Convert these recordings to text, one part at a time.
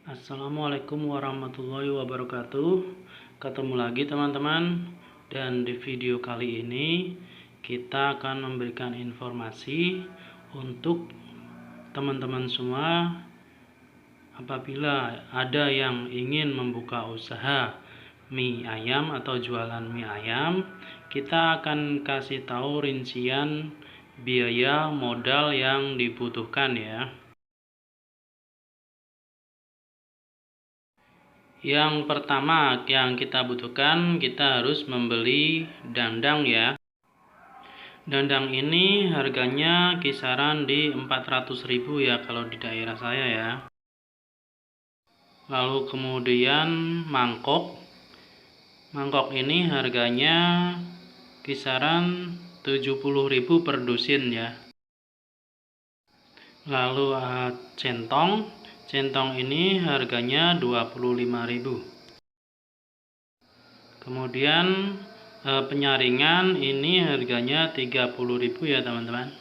Assalamualaikum warahmatullahi wabarakatuh. Ketemu lagi teman-teman. Dan di video kali ini kita akan memberikan informasi untuk teman-teman semua. Apabila ada yang ingin membuka usaha mie ayam atau jualan mie ayam, kita akan kasih tahu rincian biaya modal yang dibutuhkan ya. Yang pertama yang kita butuhkan, kita harus membeli dandang ya. Dandang ini harganya kisaran di 400.000 ya kalau di daerah saya ya. Lalu kemudian mangkok. Mangkok ini harganya kisaran 70.000 per dusin ya. Lalu centong. Centong ini harganya 25.000. Kemudian penyaringan ini harganya 30.000 ya teman-teman.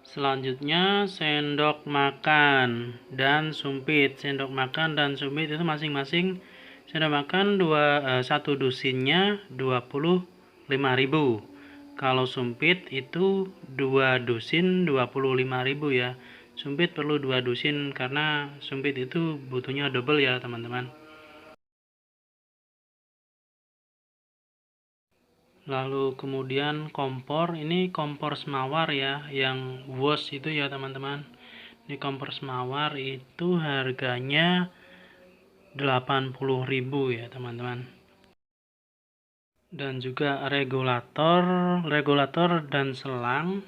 Selanjutnya sendok makan dan sumpit. Sendok makan dan sumpit itu masing-masing sendok makan satu dusinnya 25.000. Kalau sumpit itu 2 dusin 25.000 ya. Sumpit perlu 2 dusin karena sumpit itu butuhnya double ya teman-teman. Lalu kemudian kompor, ini kompor semawar ya, yang WOS itu ya teman-teman. Ini kompor semawar itu harganya 80.000 ya teman-teman. Dan juga regulator dan selang.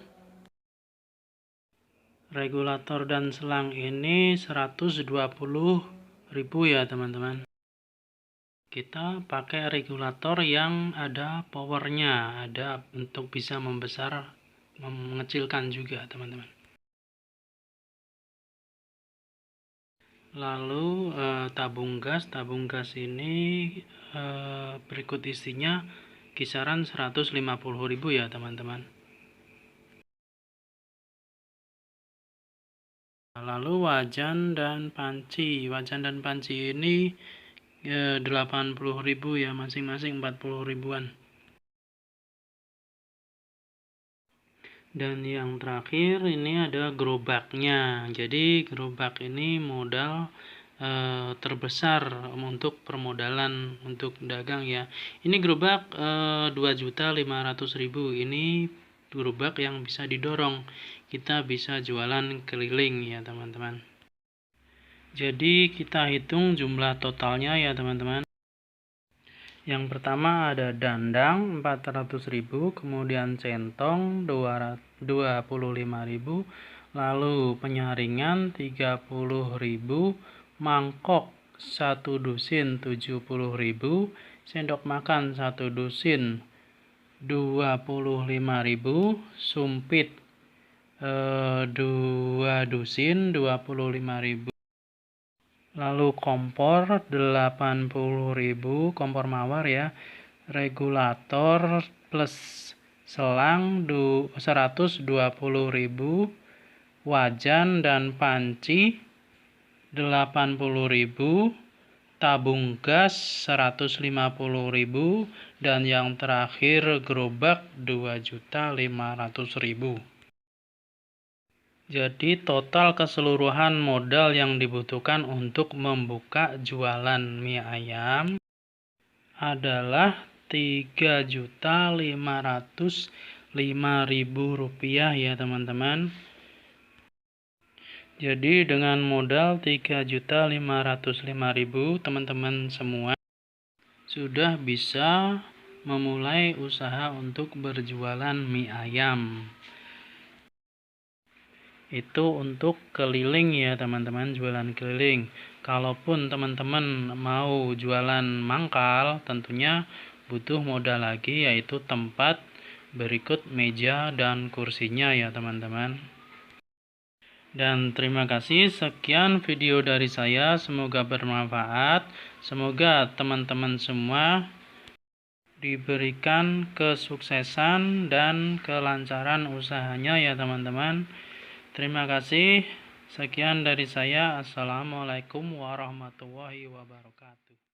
Regulator dan selang ini 120.000 ya teman-teman. Kita pakai regulator yang ada powernya, ada untuk bisa membesar, mengecilkan juga teman-teman. Lalu tabung gas ini berikut isinya kisaran 150.000 ya teman-teman. Lalu wajan dan panci ini 80.000 ya, masing-masing 40.000-an. Dan yang terakhir ini ada gerobaknya. Jadi gerobak ini modal terbesar untuk permodalan untuk dagang ya. Ini gerobak 2.500.000. Ini gerobak yang bisa didorong. Kita bisa jualan keliling ya teman-teman. Jadi kita hitung jumlah totalnya ya teman-teman. Yang pertama ada dandang 400.000, kemudian centong 25.000, lalu penyaringan 30.000, mangkok 1 dusin 70.000, sendok makan 1 dusin 25.000, sumpit 2 dusin 25.000. Lalu kompor 80.000, kompor mawar ya. Regulator plus selang 120.000, wajan dan panci 80.000, tabung gas 150.000, dan yang terakhir gerobak 2.500.000. Jadi total keseluruhan modal yang dibutuhkan untuk membuka jualan mie ayam adalah Rp3.505.000 ya teman-teman. Jadi dengan modal Rp3.505.000 teman-teman semua sudah bisa memulai usaha untuk berjualan mie ayam. Itu untuk keliling ya teman-teman, jualan keliling. Kalaupun teman-teman mau jualan mangkal, tentunya butuh modal lagi, yaitu tempat, berikut meja dan kursinya ya teman-teman. Dan terima kasih, sekian video dari saya, semoga bermanfaat. Semoga teman-teman semua diberikan kesuksesan dan kelancaran usahanya ya teman-teman. Terima kasih. Sekian dari saya. Assalamualaikum warahmatullahi wabarakatuh.